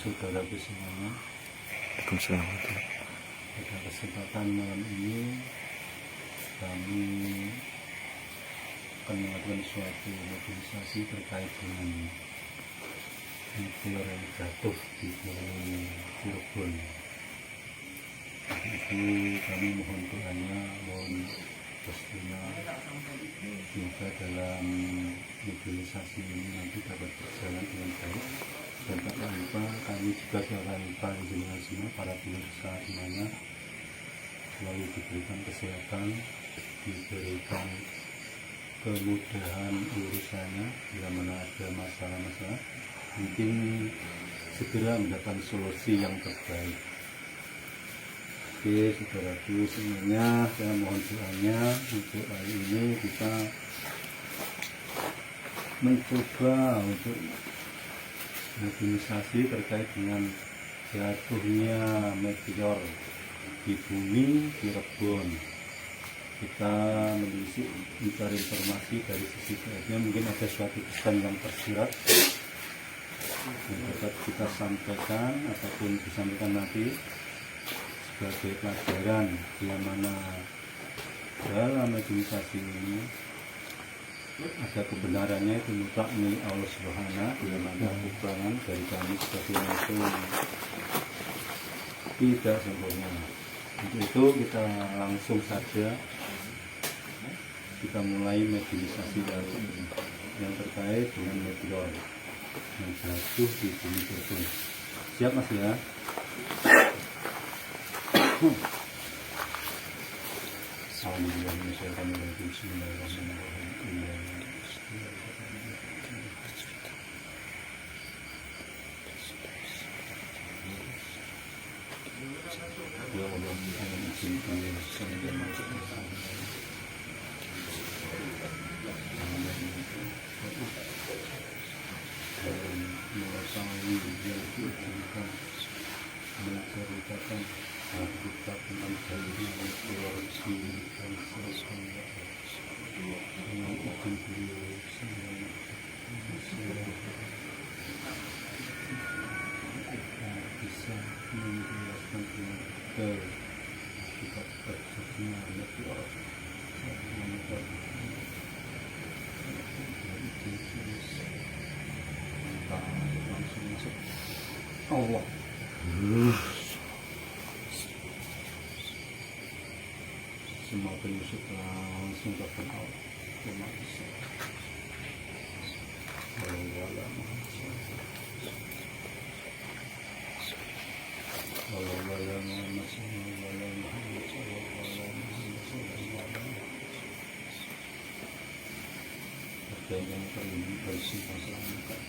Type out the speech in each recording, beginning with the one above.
Saudaraku semuanya, Waalaikumsalam. pada kesempatan malam ini kami akan melakukan suatu mobilisasi terkait dengan meteor yang jatuh di Pulau Cirebon. Itu kami mohon doanya, mohon restunya, semoga dalam mobilisasi ini nanti dapat berjalan dengan baik. Dan tak lupa kami juga doakan lupa dengan semua para pemirsa semuanya selalu diberikan kesehatan, diberikan kemudahan urusannya bila mana ada masalah-masalah, mungkin segera mendapatkan solusi yang terbaik. Oke, saudaraku semuanya, saya mohon doanya untuk hari ini kita mencoba untuk mobilisasi terkait dengan jatuhnya meteor di bumi Cirebon. Kita mencari informasi dari sisi gaibnya, mungkin ada suatu pesan yang tersirat yang dapat kita sampaikan ataupun disampaikan nanti sebagai pelajaran bila mana dalam mobilisasi ini ada kebenarannya, itu mutlak milik Allah Subhanahu, bila mana kekurangan dari kami sebagai manusia tidak sempurna. Untuk itu kita langsung saja kita mulai mobilisasi yang terkait dengan meteor yang jatuh di bumi Cirebon. Siap Mas ya? Ya Allah, izinkan saya masuk ke sana. Dan mengetahui yang diizinkan menceritakan hakikat tentang jadinya korupsi dan sebagainya. Dengan izin beliau semuanya bisa menjelaskan dengan detail hakikat terjadinya meteor langsung masuk Allah. Semua penyusup langsung ke Allah. Terima kasih. Yang paling bersih masyarakat.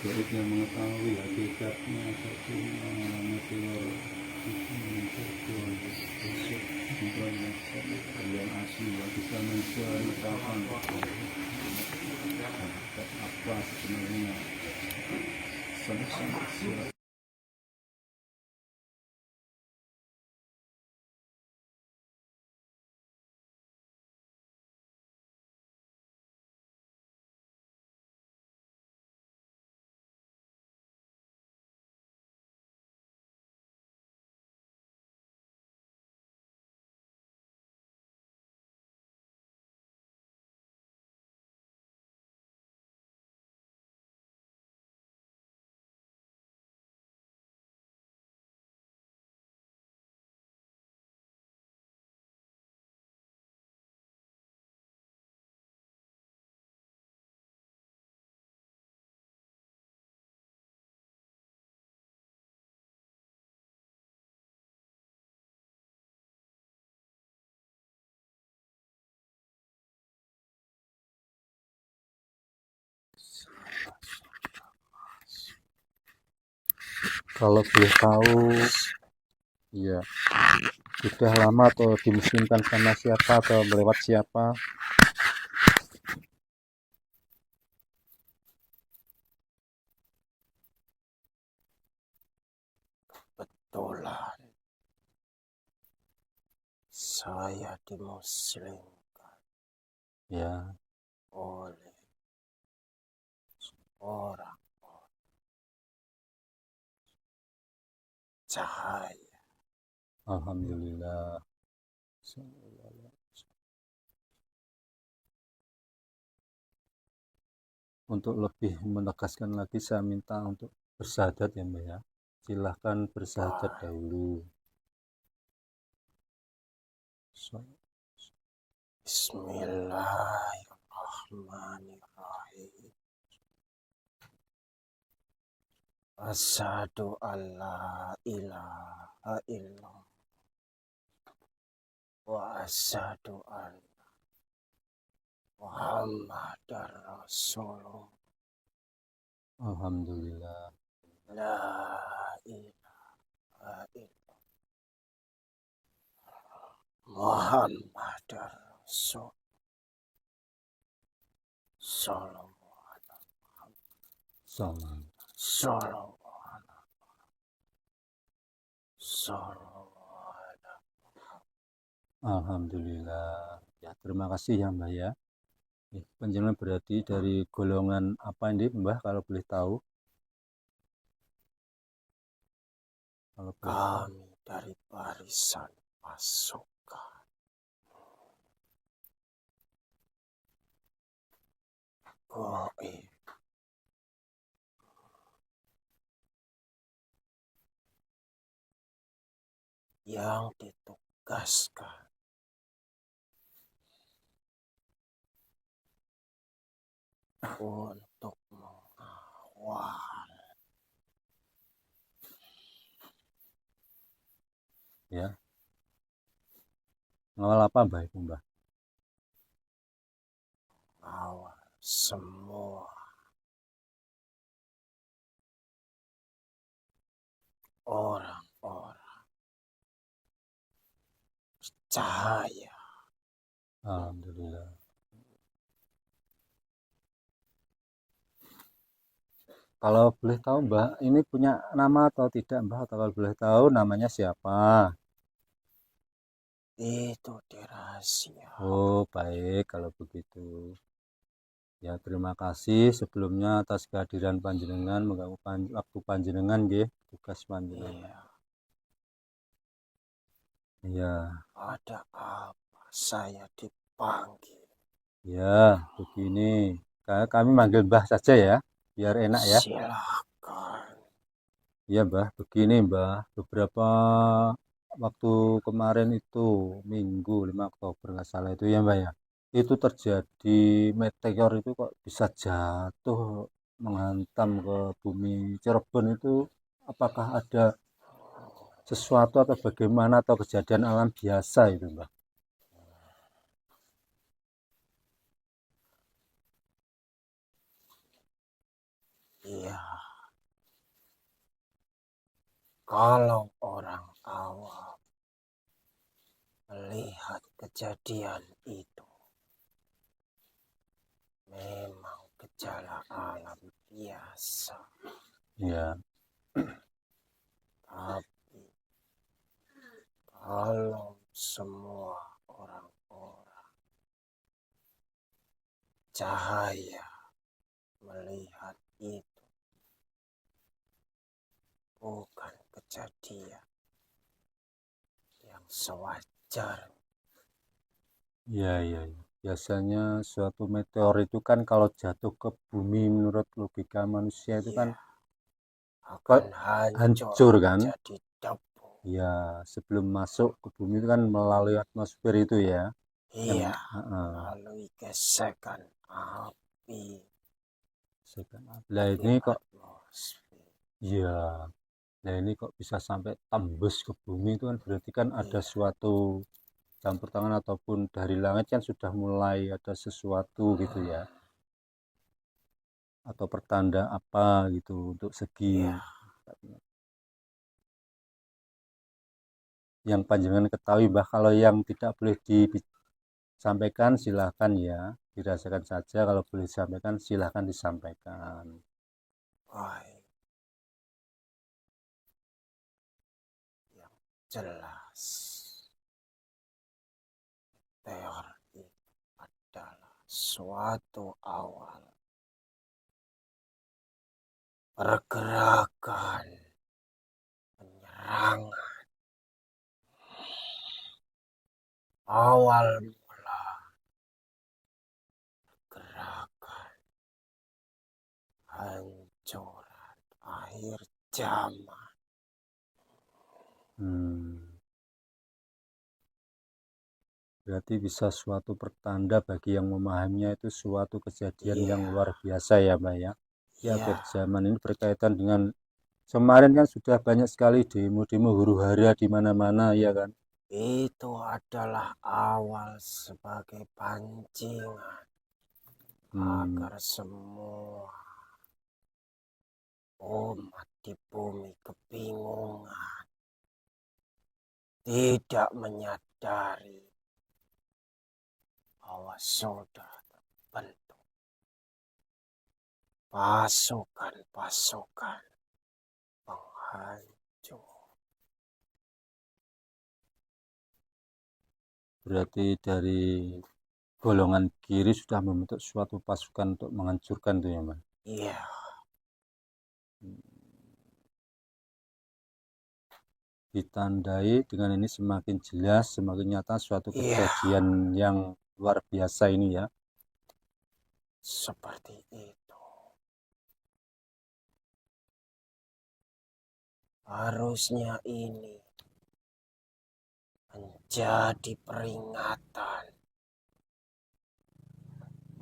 Gaib yang mengetahui hakikatnya jatuhnya meteor Cirebon besok banyak kalian asli yang bisa menceritakan hakikat apa sebenarnya sangat-sangat Kalau boleh tahu, ya sudah lama atau dimusimkan sama siapa atau melewat siapa? Kebetulan saya dimuslimkan Ya, oleh orang cahaya. alhamdulillah. Untuk lebih menegaskan lagi, saya minta untuk bersyahadat ya Mbak ya. Silahkan bersyahadat dahulu. Bismillahirrahmanirrahim. Asyhadu alla ilaha illallah wa asyhadu anna Muhammadar Rasulullah. Alhamdulillah. La ilaha illallah Muhammadar Rasul sallallahu Salam. Alhamdulillah. Ya, terima kasih ya Mbak ya. Panjenengan berarti dari golongan apa ini Mbah kalau boleh tahu? Kalau boleh tahu. Kami dari barisan pasukan Goib yang ditugaskan untuk mengawal Ya. Ngawal apa Mbah itu Mbah? semua orang-orang cahaya. Alhamdulillah. Kalau boleh tahu Mbah, ini punya nama atau tidak Mbah? Atau kalau boleh tahu namanya siapa? Itu rahasia. Oh, baik kalau begitu. Ya, terima kasih sebelumnya atas kehadiran panjenengan, mengganggu waktu panjenengan nggih, tugas panjenengan. Iya. Ada apa saya dipanggil? Ya, begini. Kami manggil Mbah saja ya, biar enak ya. Silakan. Iya Mbah, begini Mbah. Beberapa waktu kemarin itu, Minggu 5 Oktober nggak salah itu ya Mbah ya. Itu terjadi meteor itu kok bisa jatuh menghantam ke bumi Cirebon itu. Apakah ada sesuatu atau bagaimana atau kejadian alam biasa itu Mbah? Iya, kalau orang awam melihat kejadian itu, memang gejala alam biasa. Ya. Tapi kalau semua orang-orang cahaya melihat itu, bukan kejadian yang sewajarnya. Ya, ya, ya. Biasanya suatu meteor itu kan kalau jatuh ke bumi menurut logika manusia itu kan Akan hancur kan? jadi debu. Ya, sebelum masuk ke bumi itu kan melalui atmosfer itu ya. Iya, melalui gesekan api. Lah ini kok, ya, nah ini kok bisa sampai tembus ke bumi itu kan berarti kan ada suatu campur tangan ataupun dari langit kan sudah mulai ada sesuatu gitu ya. atau pertanda apa gitu untuk segi Iya. yang panjenengan ketahui, Mbah. Kalau yang tidak boleh disampaikan silahkan ya, dirasakan saja. Kalau boleh disampaikan silahkan disampaikan. Baik. Yang jelas teori adalah suatu awal pergerakan penyerangan, awal mula gerakan hancuran akhir zaman. Berarti bisa suatu pertanda bagi yang memahaminya, itu suatu kejadian yang Iya, luar biasa ya, Mbak ya. Di akhir iya, zaman ini berkaitan dengan kemarin kan sudah banyak sekali demo-demo huru-hara di mana-mana ya kan. itu adalah awal sebagai pancingan Hmm, agar semua umat di bumi kebingungan, tidak menyadari bahwa sudah terbentuk pasukan-pasukan penghancur. berarti dari golongan kiri sudah membentuk suatu pasukan untuk menghancurkan tuh ya, Mbak. Iya, Ditandai dengan ini semakin jelas, semakin nyata suatu iya, kejadian yang luar biasa ini ya. seperti itu. Harusnya ini menjadi peringatan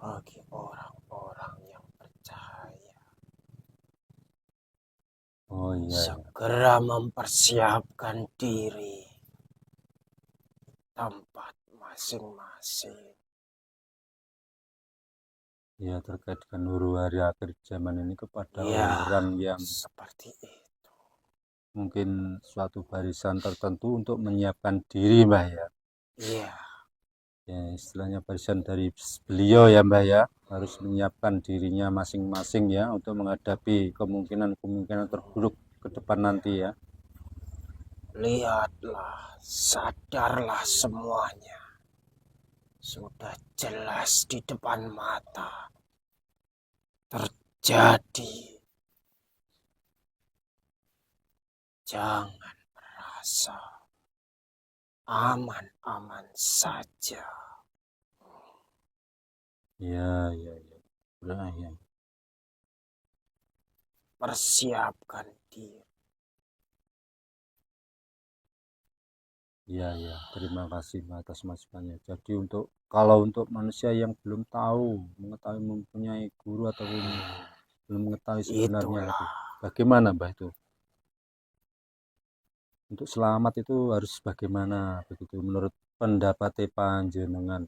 bagi orang-orang yang percaya. Oh iya, iya. Segera mempersiapkan diri tempat masing-masing. Ya, terkait dengan huru-hara akhir zaman ini kepada Ya, orang yang seperti itu. mungkin suatu barisan tertentu untuk menyiapkan diri, Mbah ya. Iya, Ya, istilahnya barisan dari beliau ya, Mbah ya. Harus menyiapkan dirinya masing-masing ya untuk menghadapi kemungkinan-kemungkinan terburuk ke depan nanti ya. lihatlah, sadarlah semuanya. Sudah jelas di depan mata terjadi. Jangan merasa aman-aman saja. Ya, ya, ya. Udah, ya. Persiapkan diri. Ya, ya. Terima kasih atas masukannya. Jadi kalau untuk manusia yang belum tahu, mempunyai guru ataupun belum mengetahui sebenarnya itu, Itulah, bagaimana, Mbah itu? Untuk selamat itu harus bagaimana begitu menurut pendapat panjenengan?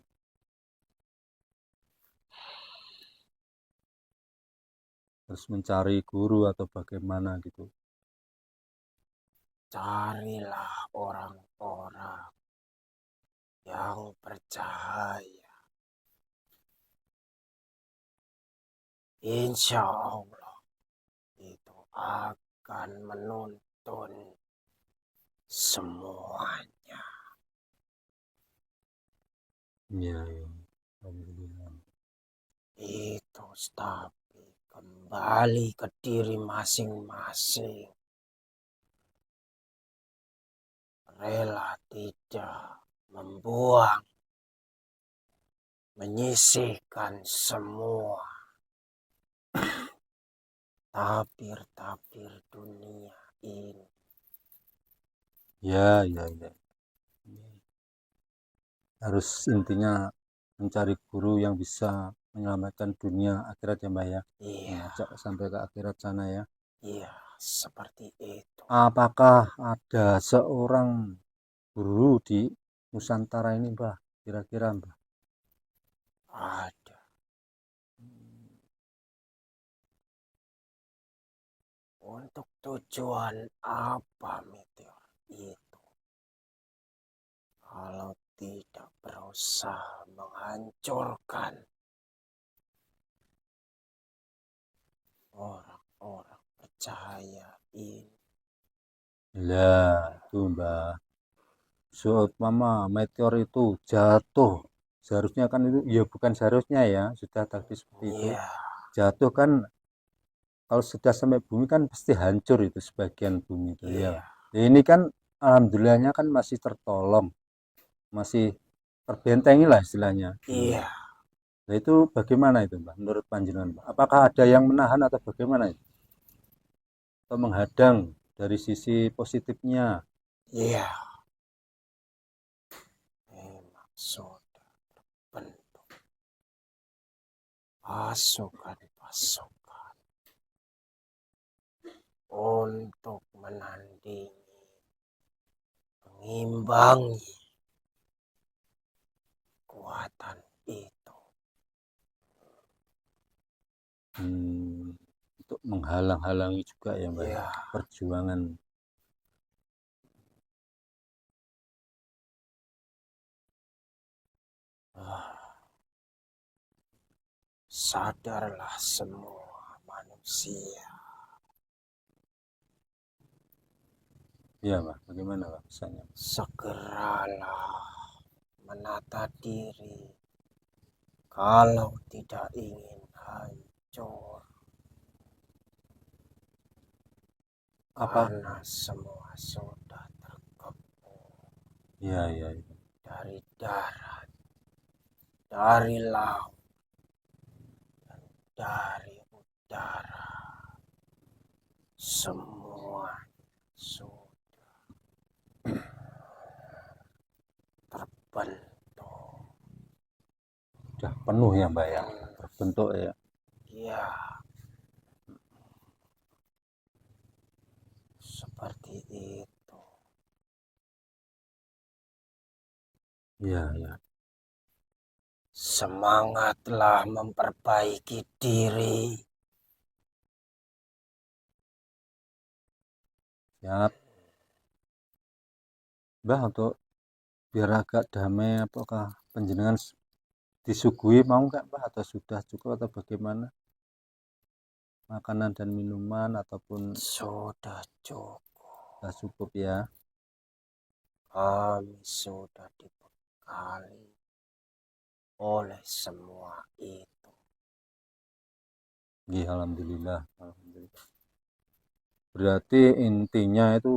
Harus mencari guru atau bagaimana gitu? carilah orang-orang yang percaya. Insya Allah itu akan menuntun semuanya. Iya, iya. Alhamdulillah. Itu tapi kembali ke diri masing-masing. Rela tidak membuang, menyisihkan semua tapir-tapir dunia ini. Ya, ya, ya. Harus intinya mencari guru yang bisa menyelamatkan dunia akhirat ya, Mbak ya. Iya, Mengajak sampai ke akhirat sana ya. iya, seperti itu. Apakah ada seorang guru di Nusantara ini, Mbak? Kira-kira, Mbak? Ada Untuk tujuan apa meteor itu? Kalau tidak berusaha menghancurkan orang-orang percaya ini. Lah, tuh Mbah. Seumpama meteor itu jatuh, seharusnya kan itu, ya bukan seharusnya ya, sudah takdir seperti itu. Iya, Jatuh kan, kalau sudah sampai bumi kan pasti hancur itu sebagian bumi itu ya. iya, Ini kan alhamdulillahnya kan masih tertolong, masih terbentengi lah istilahnya. iya. Nah itu bagaimana itu Mbak, menurut panjenengan Mbak? Apakah ada yang menahan atau bagaimana itu? Atau menghadang dari sisi positifnya? Iya, memang sudah bentuk pasukan-pasukan untuk menandingi, mengimbangi kekuatan itu. Untuk menghalang-halangi juga ya Mbak ya, Ya, perjuangan. sadarlah semua manusia. Iya Mbak, bagaimana Mbak misalnya? Segeralah menata diri kalau tidak ingin hancur. Apa? Karena semua sudah terkepung Iya, iya, iya. dari darat, dari laut, dan dari udara. Semua sudah terbentuk. Sudah penuh ya Mbak ya, terbentuk ya. Ya, seperti itu. Iya, iya. Semangatlah memperbaiki diri. Siap. Mbak, untuk biar agak damai, apakah panjenengan disuguhi mau nggak Mbak, atau sudah cukup atau bagaimana? Makanan dan minuman ataupun Sudah cukup. sudah cukup ya? Kami sudah dibekali oleh semua itu. Iya, alhamdulillah, alhamdulillah. Berarti intinya itu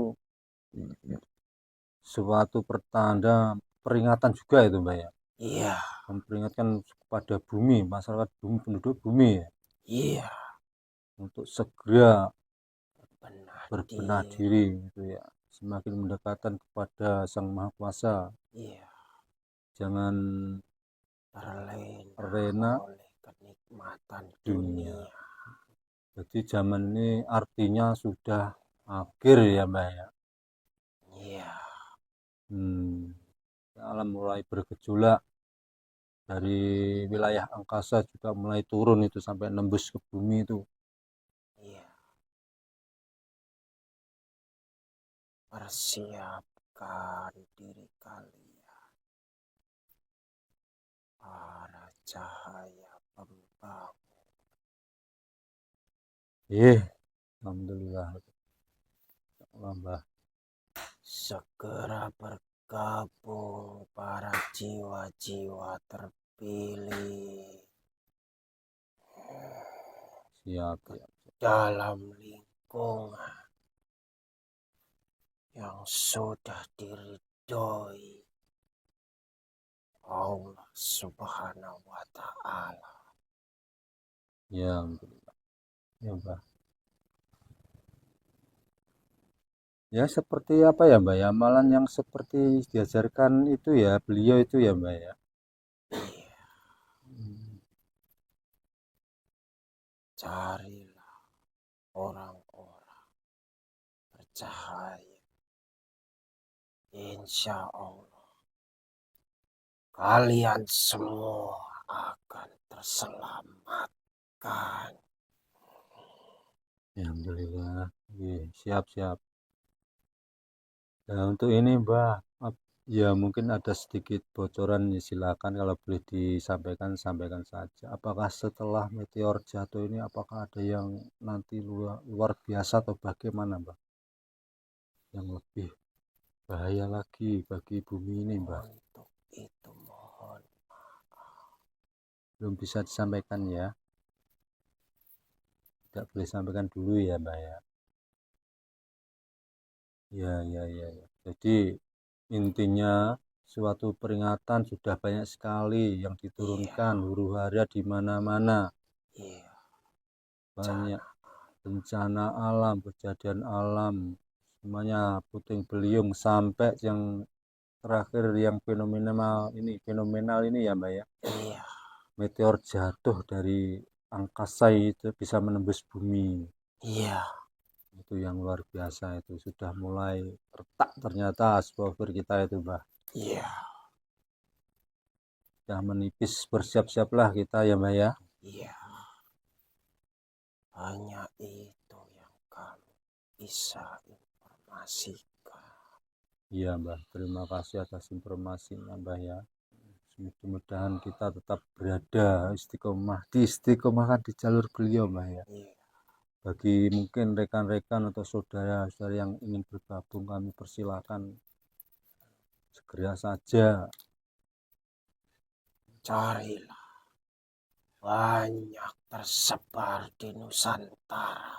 suatu pertanda peringatan juga itu Mbak ya. Iya, Memperingatkan kepada bumi, masyarakat bumi, penduduk bumi ya, iya, untuk segera benar berbenah diri. diri gitu ya, semakin mendekatkan kepada Sang Maha Kuasa, Iya, jangan terlena terlena oleh kenikmatan dunia. dunia. Jadi zaman ini artinya sudah akhir ya Mbak ya. Iya, Alam mulai bergejolak, dari wilayah angkasa juga mulai turun itu sampai nembus ke bumi itu. iya. Persiapkan diri kalian, para cahaya pembangun. Alhamdulillah. Allah, Mbah. Segera bergabung para jiwa-jiwa terpilih Siap, siap. dalam lingkungan yang sudah diridhoi Allah Subhanahu wa Ta'ala. Ya, alhamdulillah. Ya, Mbah. Ya, seperti apa ya, Mbak ya? Amalan yang seperti diajarkan itu ya, beliau itu ya, Mbak ya. Iya, carilah orang-orang bercahaya. Insya Allah, kalian semua akan terselamatkan. Alhamdulillah. Siap siap. Nah, untuk ini Mbah, ya mungkin ada sedikit bocoran, ya silakan kalau boleh disampaikan, sampaikan saja. Apakah setelah meteor jatuh ini, apakah ada yang nanti luar biasa atau bagaimana, Mbah? Yang lebih bahaya lagi bagi bumi ini, Mbah? Untuk itu mohon Belum bisa disampaikan ya? Tidak boleh sampaikan dulu ya, Mbah ya? Ya. Jadi intinya suatu peringatan sudah banyak sekali yang diturunkan iya huru hara di mana-mana. iya Banyak cana bencana alam, kejadian alam, semuanya puting beliung sampai yang terakhir yang fenomenal ini ya Mbak ya. iya Meteor jatuh dari angkasa itu bisa menembus bumi. iya Itu yang luar biasa, itu sudah mulai retak ternyata atmosfer kita itu Mbak. iya Sudah menipis, bersiap-siaplah kita ya Mbak ya. iya hanya itu yang kami bisa informasikan. Iya Mbak, terima kasih atas informasinya Mbak ya. Mudah-mudahan kita tetap berada istiqomah, diistiqomahkan di jalur beliau Mbak ya. Iya Bagi mungkin rekan-rekan atau saudara-saudara yang ingin bergabung, kami persilakan segera saja. carilah banyak tersebar di Nusantara.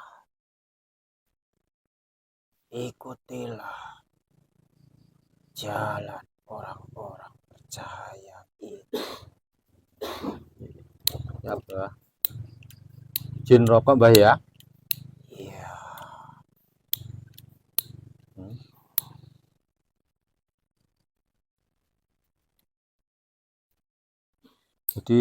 Ikutilah jalan orang-orang percaya itu. Ya Mbak, izin rokok Mbak ya. Iya Hmm. Jadi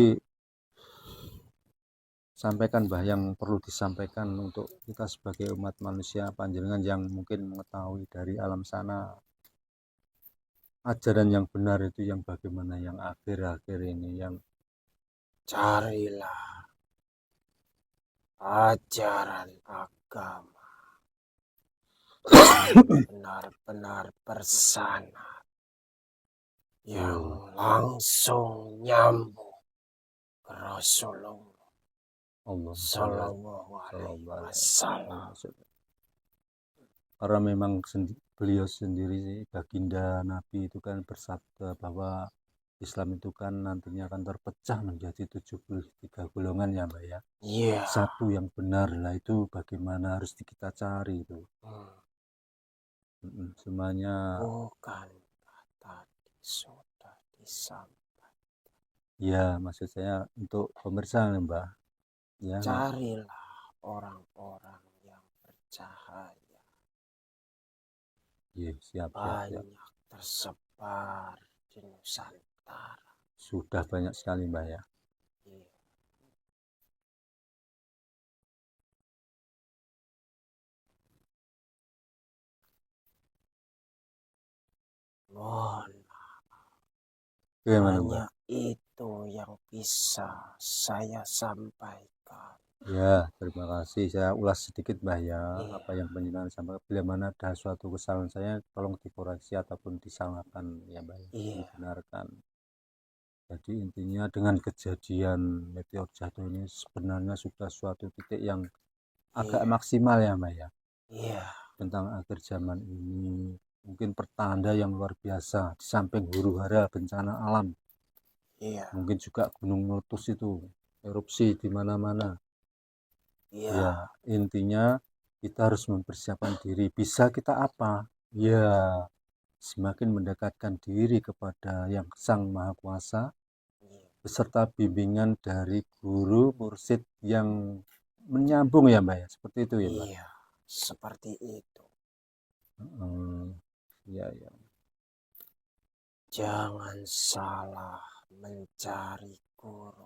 sampaikan Mbah yang perlu disampaikan untuk kita sebagai umat manusia, panjenengan yang mungkin mengetahui dari alam sana, ajaran yang benar itu yang bagaimana, yang akhir-akhir ini, yang carilah ajaran agama benar-benar bersana yang langsung nyambung ke Rasulullah Allah Sallallahu Alaihi Wasallam. karena memang beliau sendiri baginda Nabi itu kan bersabda bahwa Islam itu kan nantinya akan terpecah menjadi 73 golongan ya Mbak ya. Iya. Satu yang benar lah itu bagaimana harus kita cari itu. Semuanya Bukan tadi sudah disampaikan. ya, maksud saya untuk pemirsa Mbak ya. Carilah orang-orang yang bercahaya. Iya, siap. Banyak tersebar di Nusantara. Sudah banyak sekali Mbak ya. Iya. Mohon Bagaimana Mbak? hanya itu yang bisa saya sampaikan. Ya, terima kasih. Saya ulas sedikit Mbak ya, Iya. apa yang penjelasan sampaikan. Bila mana ada suatu kesalahan saya, tolong dikoreksi ataupun disalahkan ya Mbak ya, Iya. dibenarkan. Jadi intinya dengan kejadian meteor jatuh ini sebenarnya sudah suatu titik yang agak Iya. maksimal ya Mbak ya. Iya. Tentang akhir zaman ini, mungkin pertanda yang luar biasa di samping huru hara bencana alam. Iya. Mungkin juga gunung meletus itu erupsi di mana-mana. Iya. Ya, intinya kita harus mempersiapkan diri. Bisa kita apa? Ya, semakin mendekatkan diri kepada yang Sang Maha Kuasa Iya. beserta bimbingan dari guru mursyid yang menyambung ya Mbak ya. Seperti itu ya Mbak. Iya, seperti itu. Ya. Jangan salah mencari guru.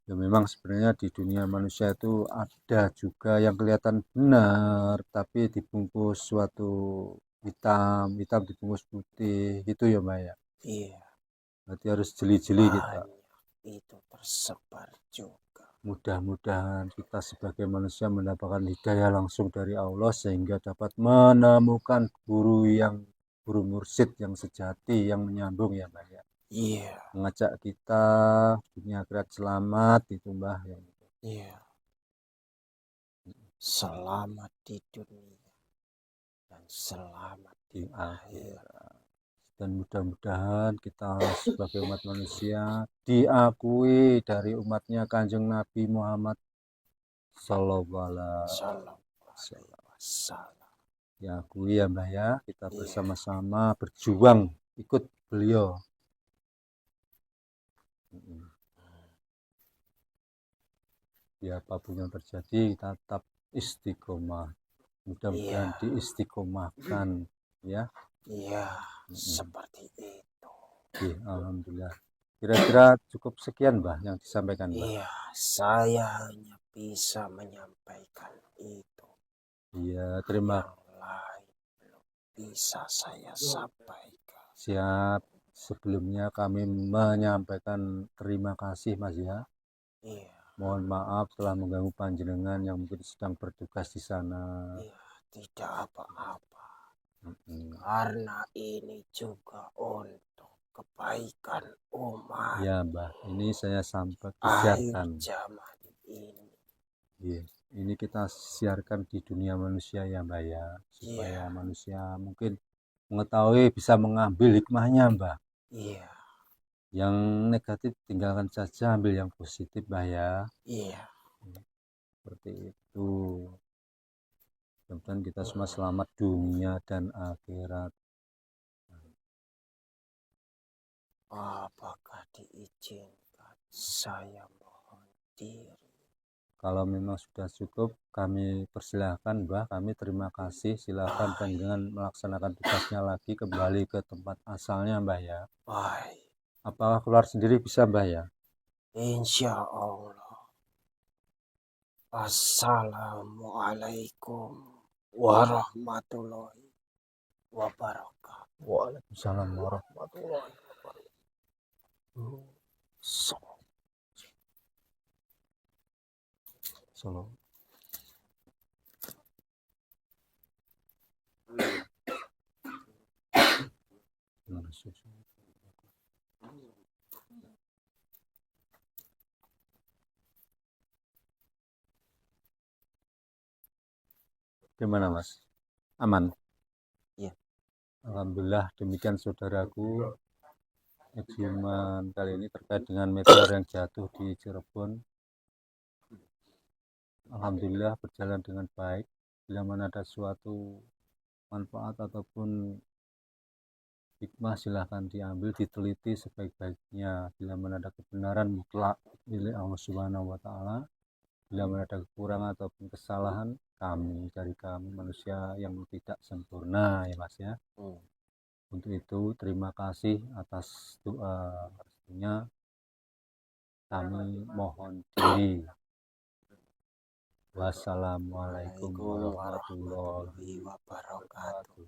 Ya memang sebenarnya di dunia manusia itu ada juga yang kelihatan benar tapi dibungkus suatu hitam dibungkus putih gitu ya Mbak ya. Iya. Berarti harus jeli-jeli kita. Banyak itu tersebar juga. Mudah-mudahan kita sebagai manusia mendapatkan hidayah langsung dari Allah sehingga dapat menemukan guru mursyid yang sejati yang menyambung ya Mbah ya. Iya, Mengajak kita dunia akhirat selamat itu Mbah ya. iya. Selamat di dunia dan selamat Di di akhir. akhirat. Dan mudah-mudahan kita sebagai umat manusia diakui dari umatnya Kanjeng Nabi Muhammad Sallallahu Alaihi Shalom Wasallam. wassalam. Diakui ya Mbah ya, kita Iya, bersama-sama berjuang ikut beliau. Ya apapun yang terjadi kita tetap istiqomah. Mudah-mudahan iya, diistiqomahkan ya. iya, seperti itu. Oke, alhamdulillah. Kira-kira cukup sekian Mbah yang disampaikan Mbah. Iya, saya hanya bisa menyampaikan itu. Iya, terima Yang lain belum bisa saya sampaikan. siap. Sebelumnya kami menyampaikan terima kasih Mas ya. Iya, Mohon maaf telah mengganggu panjenengan yang mungkin sedang bertugas di sana. iya, tidak apa-apa. Mm-mm. Karena ini juga untuk kebaikan umat Ya Mbah, ini saya sampai akhir siarkan. zaman ini. Iya, ini kita siarkan di dunia manusia ya Mbah ya, supaya Iya, manusia mungkin mengetahui bisa mengambil hikmahnya Mbah. iya, Yang negatif tinggalkan saja, ambil yang positif Mbah ya. iya. Seperti itu. Mudah-mudahan kita semua selamat dunia dan akhirat. Apakah diizinkan saya mohon diri? Kalau memang sudah cukup, kami persilahkan Mbah, kami terima kasih. Silakan panjenengan melaksanakan tugasnya lagi kembali ke tempat asalnya Mbah ya. Baik, Apakah keluar sendiri bisa Mbah ya? insya Allah. Assalamualaikum warahmatullahi wabarakatuh. Waalaikumsalam warahmatullahi wabarakatuh. Salam. Gimana Mas? Aman? Ya. Alhamdulillah demikian saudaraku. Eksumen kali ini terkait dengan meteor yang jatuh di Cirebon. Alhamdulillah berjalan dengan baik. Bila mana ada suatu manfaat ataupun hikmah silahkan diambil, diteliti sebaik-baiknya. Bila mana ada kebenaran mutlak milik Allah Subhanahu wa Ta'ala. Bila mana ada kekurangan ataupun kesalahan dari kami manusia yang tidak sempurna ya Mas ya. Untuk itu terima kasih atas doa restunya. Kami mohon diri. Wassalamualaikum warahmatullahi wabarakatuh.